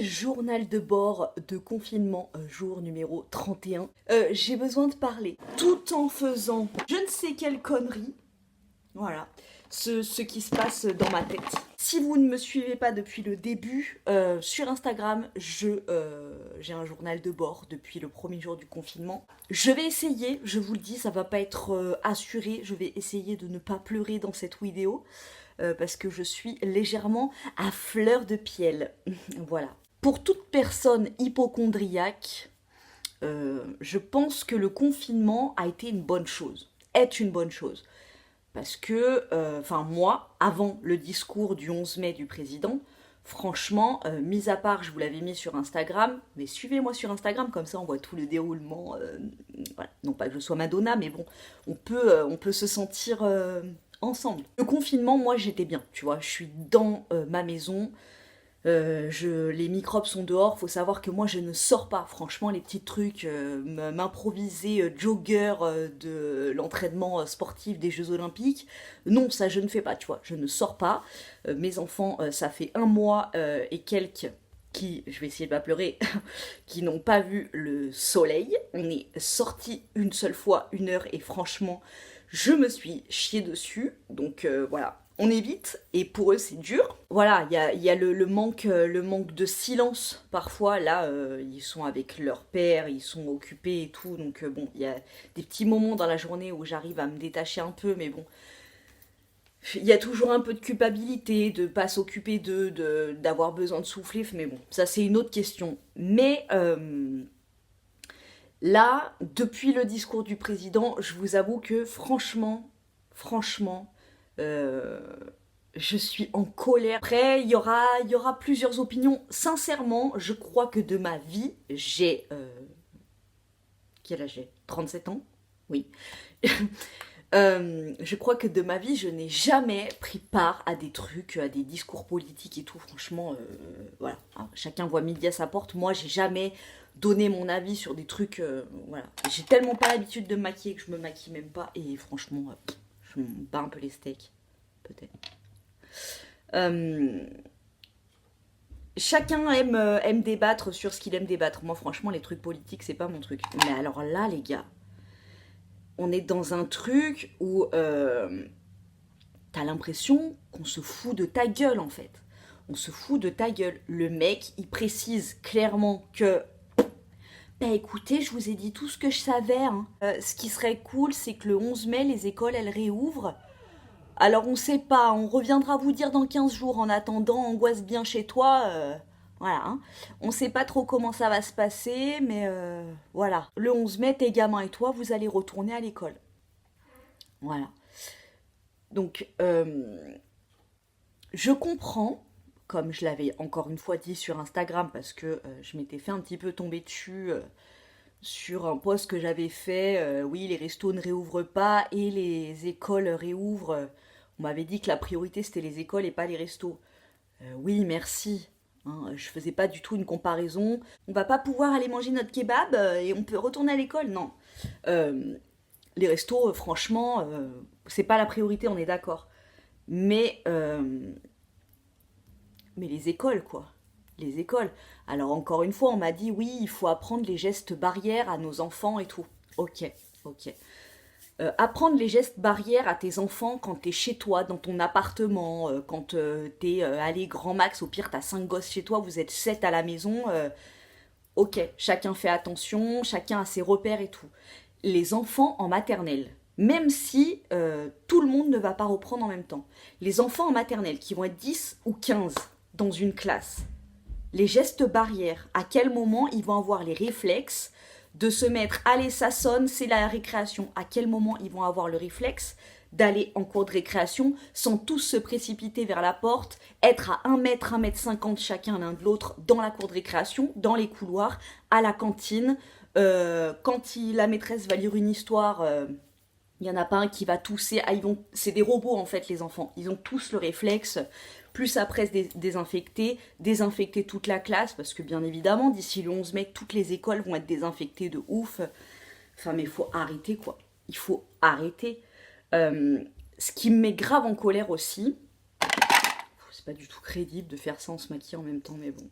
Journal de bord de confinement, jour numéro 31. J'ai besoin de parler tout en faisant je ne sais quelle connerie. Voilà, ce qui se passe dans ma tête. Si vous ne me suivez pas depuis le début, sur Instagram, j'ai un journal de bord depuis le premier jour du confinement. Je vais essayer, je vous le dis, ça va pas être assuré, je vais essayer de ne pas pleurer dans cette vidéo. Parce que je suis légèrement à fleur de piel. Voilà. Pour toute personne hypocondriaque, je pense que le confinement a été une bonne chose. Est une bonne chose. Parce que, moi, avant le discours du 11 mai du président, franchement, mis à part, je vous l'avais mis sur Instagram, mais suivez-moi sur Instagram, comme ça on voit tout le déroulement. Voilà. Non pas que je sois Madonna, mais bon, on peut se sentir ensemble. Le confinement, moi j'étais bien, tu vois, je suis dans ma maison, les microbes sont dehors, faut savoir que moi je ne sors pas, franchement les petits trucs, m'improviser jogger de l'entraînement sportif des Jeux Olympiques, non ça je ne fais pas, tu vois, je ne sors pas. Mes enfants, ça fait un mois et quelques qui, je vais essayer de pas pleurer, qui n'ont pas vu le soleil. On est sortis une seule fois, 1 heure, et franchement, je me suis chiée dessus. Donc voilà, on évite, et pour eux c'est dur. Voilà, il y a le manque de silence parfois. Là, ils sont avec leur père, ils sont occupés et tout. Donc bon, il y a des petits moments dans la journée où j'arrive à me détacher un peu, mais bon, il y a toujours un peu de culpabilité de pas s'occuper d'eux, d'avoir besoin de souffler, mais bon, ça c'est une autre question. Mais là, depuis le discours du président, je vous avoue que franchement, euh, je suis en colère. Après, il y aura plusieurs opinions. Sincèrement, je crois que de ma vie, j'ai... quel âge j'ai 37 ans. Oui. Je crois que de ma vie, je n'ai jamais pris part à des trucs, à des discours politiques et tout. Franchement, voilà. Hein, chacun voit midi à sa porte. Moi, j'ai jamais donné mon avis sur des trucs. Voilà. J'ai tellement pas l'habitude de me maquiller que je me maquille même pas. Et franchement, je me bats un peu les steaks. Peut-être. Euh, Chacun aime débattre sur ce qu'il aime débattre. Moi, franchement, les trucs politiques, c'est pas mon truc. Mais alors là, les gars, on est dans un truc où t'as l'impression qu'on se fout de ta gueule, en fait. On se fout de ta gueule. Le mec, il précise clairement que bah écoutez, je vous ai dit tout ce que je savais. Hein. Ce qui serait cool, c'est que le 11 mai, les écoles, elles réouvrent. Alors on sait pas, on reviendra vous dire dans 15 jours. En attendant, angoisse bien chez toi. Voilà. Hein. On sait pas trop comment ça va se passer, mais voilà. Le 11 mai, tes gamins et toi, vous allez retourner à l'école. Voilà. Donc, je comprends, comme je l'avais encore une fois dit sur Instagram, parce que je m'étais fait un petit peu tomber dessus sur un post que j'avais fait. Oui, les restos ne réouvrent pas et les écoles réouvrent. On m'avait dit que la priorité c'était les écoles et pas les restos. Oui, merci. Hein, je faisais pas du tout une comparaison. On va pas pouvoir aller manger notre kebab et on peut retourner à l'école, non. Euh, les restos, franchement, c'est pas la priorité, on est d'accord. Mais, mais les écoles, quoi. Les écoles. Alors encore une fois, on m'a dit oui, il faut apprendre les gestes barrières à nos enfants et tout. Ok, ok. Apprendre les gestes barrières à tes enfants quand t'es chez toi, dans ton appartement, quand t'es allé grand max, au pire t'as 5 gosses chez toi, vous êtes 7 à la maison. Ok, chacun fait attention, chacun a ses repères et tout. Les enfants en maternelle, même si tout le monde ne va pas reprendre en même temps, les enfants en maternelle qui vont être 10 ou 15 dans une classe, les gestes barrières, à quel moment ils vont avoir les réflexes de se mettre, allez ça sonne, c'est la récréation, à quel moment ils vont avoir le réflexe d'aller en cours de récréation sans tous se précipiter vers la porte, être à 1 mètre 50 chacun l'un de l'autre dans la cour de récréation, dans les couloirs, à la cantine. Quand la maîtresse va lire une histoire, il y en a pas un qui va tousser. Ah, c'est des robots en fait les enfants. Ils ont tous le réflexe. Plus après se désinfecter toute la classe, parce que bien évidemment, d'ici le 11 mai, toutes les écoles vont être désinfectées de ouf. Enfin, mais il faut arrêter quoi. Il faut arrêter. Ce qui me met grave en colère aussi, c'est pas du tout crédible de faire ça en se maquillant en même temps, mais bon.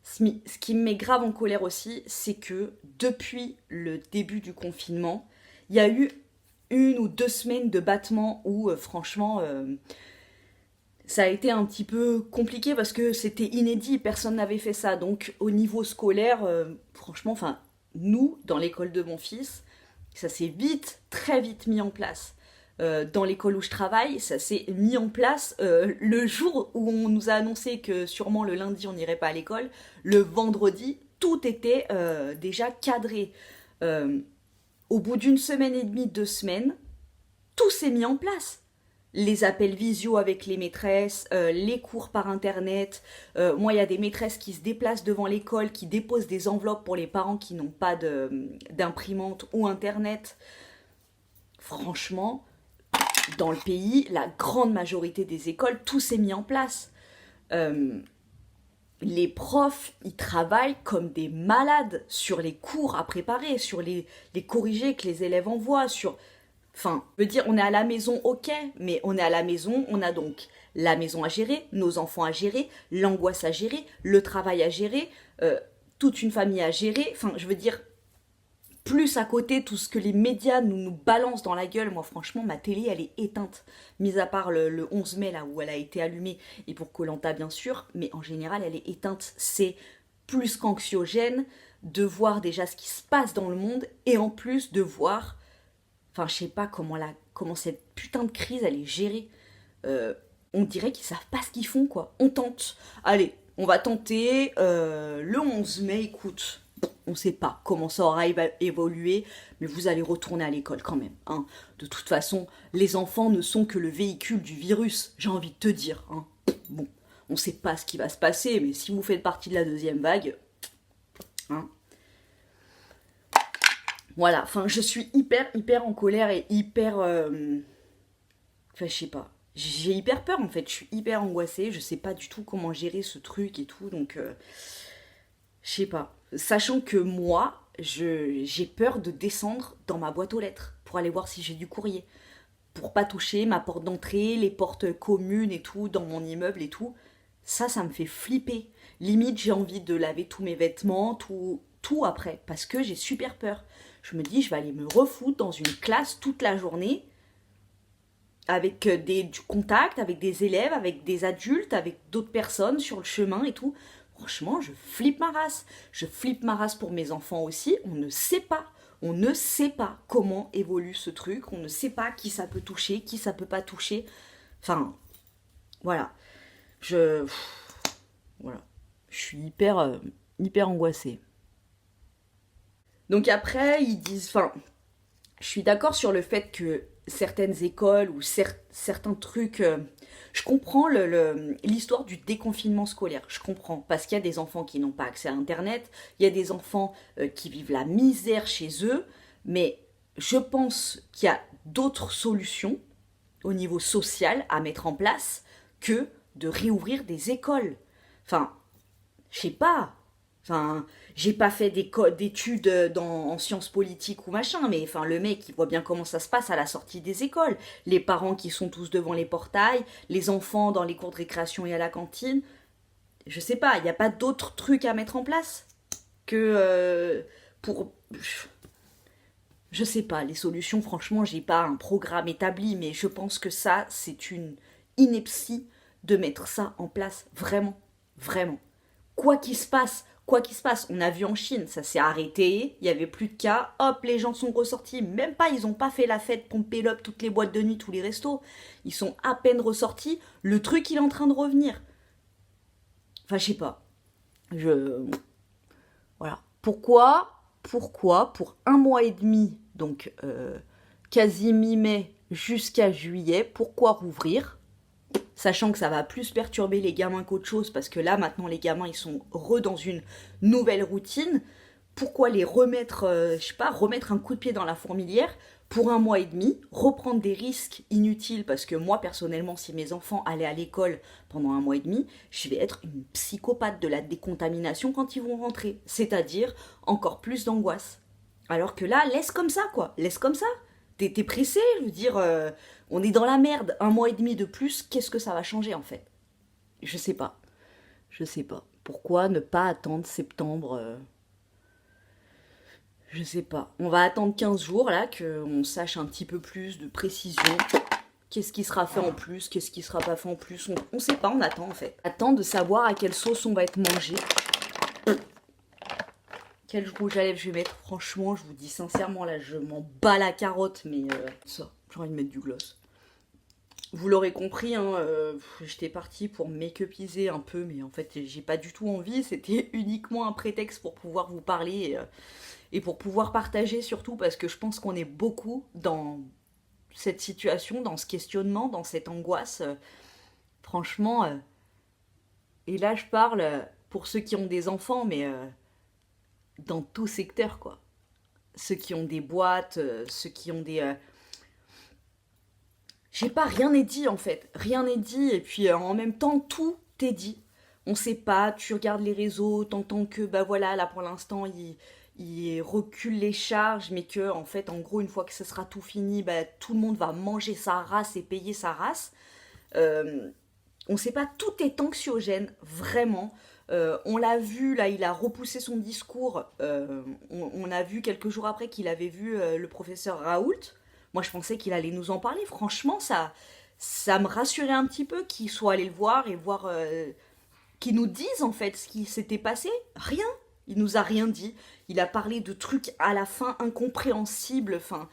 Ce qui me met grave en colère aussi, c'est que depuis le début du confinement, il y a eu 1 ou 2 semaines de battement où franchement ça a été un petit peu compliqué parce que c'était inédit, personne n'avait fait ça. Donc au niveau scolaire, franchement, enfin nous, dans l'école de mon fils, ça s'est vite, très vite mis en place. Dans l'école où je travaille, ça s'est mis en place le jour où on nous a annoncé que sûrement le lundi on n'irait pas à l'école. Le vendredi, tout était déjà cadré. Euh, Au bout d'1 semaine et demie, 2 semaines, tout s'est mis en place. Les appels visio avec les maîtresses, les cours par internet. Moi, il y a des maîtresses qui se déplacent devant l'école, qui déposent des enveloppes pour les parents qui n'ont pas d'imprimante ou internet. Franchement, dans le pays, la grande majorité des écoles, tout s'est mis en place. Euh, les profs, ils travaillent comme des malades sur les cours à préparer, sur les corrigés que les élèves envoient, sur... Enfin, je veux dire, on est à la maison, ok, mais on est à la maison, on a donc la maison à gérer, nos enfants à gérer, l'angoisse à gérer, le travail à gérer, toute une famille à gérer. Enfin, je veux dire, plus à côté, tout ce que les médias nous balancent dans la gueule. Moi, franchement, ma télé, elle est éteinte. Mis à part le 11 mai, là, où elle a été allumée, et pour koh bien sûr, mais en général, elle est éteinte. C'est plus qu'anxiogène de voir déjà ce qui se passe dans le monde, et en plus de voir, enfin, je sais pas comment cette putain de crise, elle est gérée. On dirait qu'ils savent pas ce qu'ils font, quoi. On tente. Allez, on va tenter. Le 11 mai, écoute, on sait pas comment ça aura évolué, mais vous allez retourner à l'école quand même. Hein. De toute façon, les enfants ne sont que le véhicule du virus, j'ai envie de te dire. Hein. Bon, on sait pas ce qui va se passer, mais si vous faites partie de la deuxième vague, hein. Voilà, enfin, je suis hyper en colère et hyper... Enfin, je sais pas. J'ai hyper peur en fait, je suis hyper angoissée, je sais pas du tout comment gérer ce truc et tout, donc je sais pas. Sachant que moi, j'ai peur de descendre dans ma boîte aux lettres pour aller voir si j'ai du courrier. Pour pas toucher ma porte d'entrée, les portes communes et tout, dans mon immeuble et tout. Ça me fait flipper. Limite, j'ai envie de laver tous mes vêtements, tout après, parce que j'ai super peur. Je me dis, je vais aller me refoutre dans une classe toute la journée avec du contact, avec des élèves, avec des adultes, avec d'autres personnes sur le chemin et tout. Franchement, je flippe ma race. Je flippe ma race pour mes enfants aussi. On ne sait pas. On ne sait pas comment évolue ce truc. On ne sait pas qui ça peut toucher, qui ça peut pas toucher. Enfin, voilà. Voilà. Je suis hyper angoissée. Donc après, ils disent... Enfin, je suis d'accord sur le fait que certaines écoles ou certains trucs... je comprends l'histoire du déconfinement scolaire. Je comprends. Parce qu'il y a des enfants qui n'ont pas accès à Internet. Il y a des enfants qui vivent la misère chez eux. Mais je pense qu'il y a d'autres solutions au niveau social à mettre en place que de réouvrir des écoles. Enfin, je sais pas. Enfin, j'ai pas fait d'études en sciences politiques ou machin, mais enfin, le mec, il voit bien comment ça se passe à la sortie des écoles. Les parents qui sont tous devant les portails, les enfants dans les cours de récréation et à la cantine. Je sais pas, il n'y a pas d'autres trucs à mettre en place que pour... Je sais pas, les solutions, franchement, j'ai pas un programme établi, mais je pense que ça, c'est une ineptie de mettre ça en place. Vraiment, vraiment. Quoi qu'il se passe, on a vu en Chine, ça s'est arrêté, il y avait plus de cas, hop, les gens sont ressortis, même pas, ils ont pas fait la fête, pompé l'up, toutes les boîtes de nuit, tous les restos, ils sont à peine ressortis, le truc, il est en train de revenir. Enfin, je sais pas. Voilà. Pourquoi, pour 1 mois et demi, donc quasi mi-mai jusqu'à juillet, pourquoi rouvrir ? Sachant que ça va plus perturber les gamins qu'autre chose, parce que là, maintenant, les gamins, ils sont dans une nouvelle routine. Pourquoi les remettre, remettre un coup de pied dans la fourmilière pour 1 mois et demi, reprendre des risques inutiles, parce que moi, personnellement, si mes enfants allaient à l'école pendant 1 mois et demi, je vais être une psychopathe de la décontamination quand ils vont rentrer. C'est-à-dire encore plus d'angoisse. Alors que là, laisse comme ça, quoi. Laisse comme ça. T'es pressé, je veux dire, on est dans la merde. 1 mois et demi de plus, qu'est-ce que ça va changer, en fait ? Je sais pas. Pourquoi ne pas attendre septembre? Je sais pas. On va attendre 15 jours là, qu'on sache un petit peu plus de précision. Qu'est-ce qui sera fait en plus, qu'est-ce qui sera pas fait en plus. On sait pas, on attend en fait. On attend de savoir à quelle sauce on va être mangé. Quel rouge à lèvres je vais mettre. Franchement, je vous dis sincèrement, là, je m'en bats la carotte, mais ça, j'ai envie de mettre du gloss. Vous l'aurez compris, hein, j'étais partie pour make-upiser un peu, mais en fait, j'ai pas du tout envie. C'était uniquement un prétexte pour pouvoir vous parler et pour pouvoir partager surtout, parce que je pense qu'on est beaucoup dans cette situation, dans ce questionnement, dans cette angoisse. Franchement, et là, je parle pour ceux qui ont des enfants, mais dans tout secteur, quoi. Ceux qui ont des boîtes, ceux qui ont des... Je sais pas, rien n'est dit en fait. Rien n'est dit. Et puis en même temps, tout est dit. On sait pas, tu regardes les réseaux, t'entends que, bah voilà, là pour l'instant, il recule les charges, mais que, en fait, en gros, une fois que ce sera tout fini, bah, tout le monde va manger sa race et payer sa race. On sait pas, tout est anxiogène, vraiment. On l'a vu, là, il a repoussé son discours. On a vu quelques jours après qu'il avait vu le professeur Raoult. Moi, je pensais qu'il allait nous en parler. Franchement, ça me rassurait un petit peu qu'il soit allé le voir et voir, qu'il nous dise en fait ce qui s'était passé. Rien. Il nous a rien dit. Il a parlé de trucs à la fin incompréhensibles. Enfin,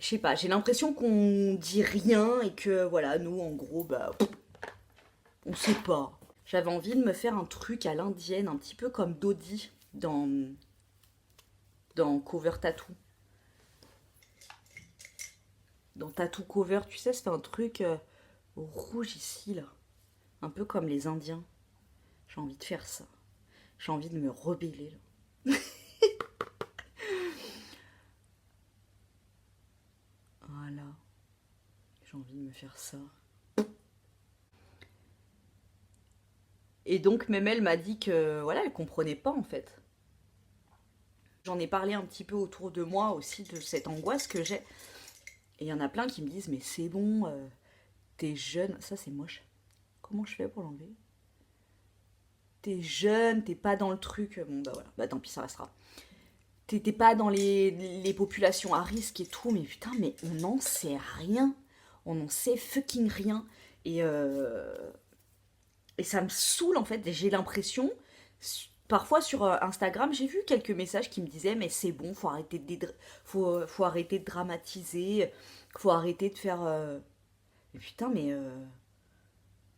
je sais pas. J'ai l'impression qu'on dit rien et que voilà, nous, en gros, bah, on sait pas. J'avais envie de me faire un truc à l'indienne, un petit peu comme Dodi dans Cover Tattoo. Dans Tattoo Cover, tu sais, c'est un truc rouge ici, là. Un peu comme les Indiens. J'ai envie de faire ça. J'ai envie de me rebeller, là. Voilà. J'ai envie de me faire ça. Et donc, Memel m'a dit que, voilà, elle comprenait pas, en fait. J'en ai parlé un petit peu autour de moi aussi, de cette angoisse que j'ai. Et il y en a plein qui me disent, mais c'est bon, t'es jeune. Ça, c'est moche. Comment je fais pour l'enlever? T'es jeune, t'es pas dans le truc. Bon, bah voilà, bah tant pis, ça restera. T'es pas dans les populations à risque et tout, mais putain, mais on n'en sait rien. On n'en sait fucking rien. Et ça me saoule en fait. J'ai l'impression, parfois sur Instagram, j'ai vu quelques messages qui me disaient, mais c'est bon, faut arrêter de dramatiser, faut arrêter de faire. Mais putain, mais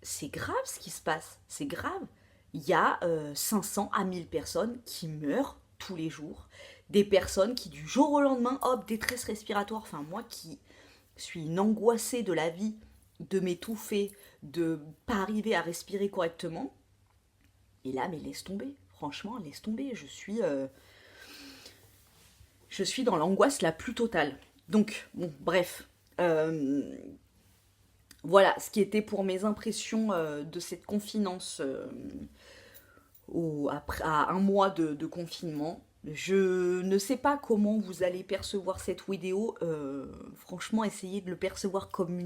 c'est grave ce qui se passe. C'est grave. Il y a 500 à 1000 personnes qui meurent tous les jours. Des personnes qui du jour au lendemain, hop, détresse respiratoire. Enfin, moi qui suis une angoissée de la vie, de m'étouffer, de pas arriver à respirer correctement. Et là, mais laisse tomber. Franchement, laisse tomber. Je suis dans l'angoisse la plus totale. Donc, bon, bref. Voilà ce qui était pour mes impressions de cette confinance à un mois de confinement. Je ne sais pas comment vous allez percevoir cette vidéo. Franchement, essayez de le percevoir comme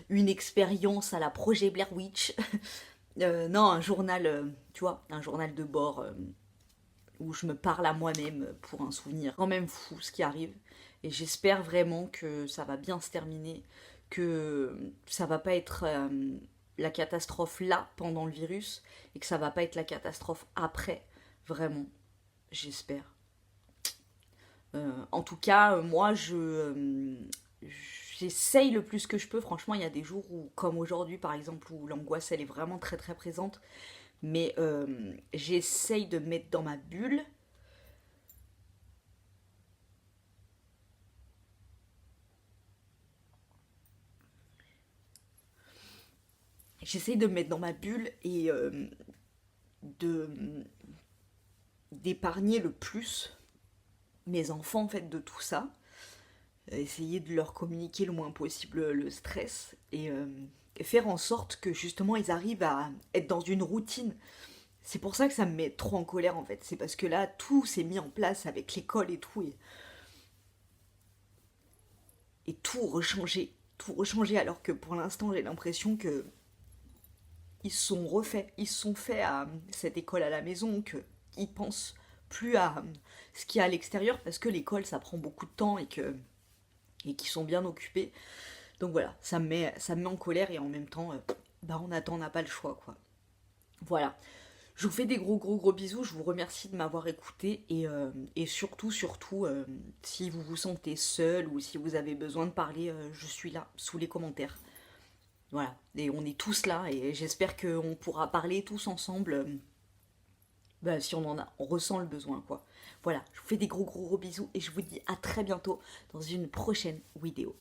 une expérience à la projet Blair Witch. Non, un journal, tu vois, un journal de bord où je me parle à moi-même pour un souvenir quand même fou ce qui arrive. Et j'espère vraiment que ça va bien se terminer, que ça va pas être la catastrophe là pendant le virus et que ça va pas être la catastrophe après, vraiment. J'espère. En tout cas, moi, j'essaye le plus que je peux. Franchement, il y a des jours où, comme aujourd'hui par exemple, où l'angoisse elle est vraiment très très présente. Mais j'essaye de me mettre dans ma bulle. J'essaye de me mettre dans ma bulle et de d'épargner le plus mes enfants en fait de tout ça. Essayer de leur communiquer le moins possible le stress et faire en sorte que justement ils arrivent à être dans une routine. C'est pour ça que ça me met trop en colère en fait. C'est parce que là tout s'est mis en place avec l'école et tout et tout rechangé alors que pour l'instant j'ai l'impression que ils se sont refaits, ils se sont faits à cette école à la maison, qu'ils pensent plus à ce qu'il y a à l'extérieur, parce que l'école ça prend beaucoup de temps et qu'ils sont bien occupés. Donc voilà, ça me met en colère et en même temps, bah on attend, on n'a pas le choix quoi. Voilà. Je vous fais des gros bisous, je vous remercie de m'avoir écouté et surtout, si vous vous sentez seul ou si vous avez besoin de parler, je suis là, sous les commentaires. Voilà, et on est tous là et j'espère qu'on pourra parler tous ensemble, bah, si on ressent le besoin quoi. Voilà, je vous fais des gros bisous et je vous dis à très bientôt dans une prochaine vidéo.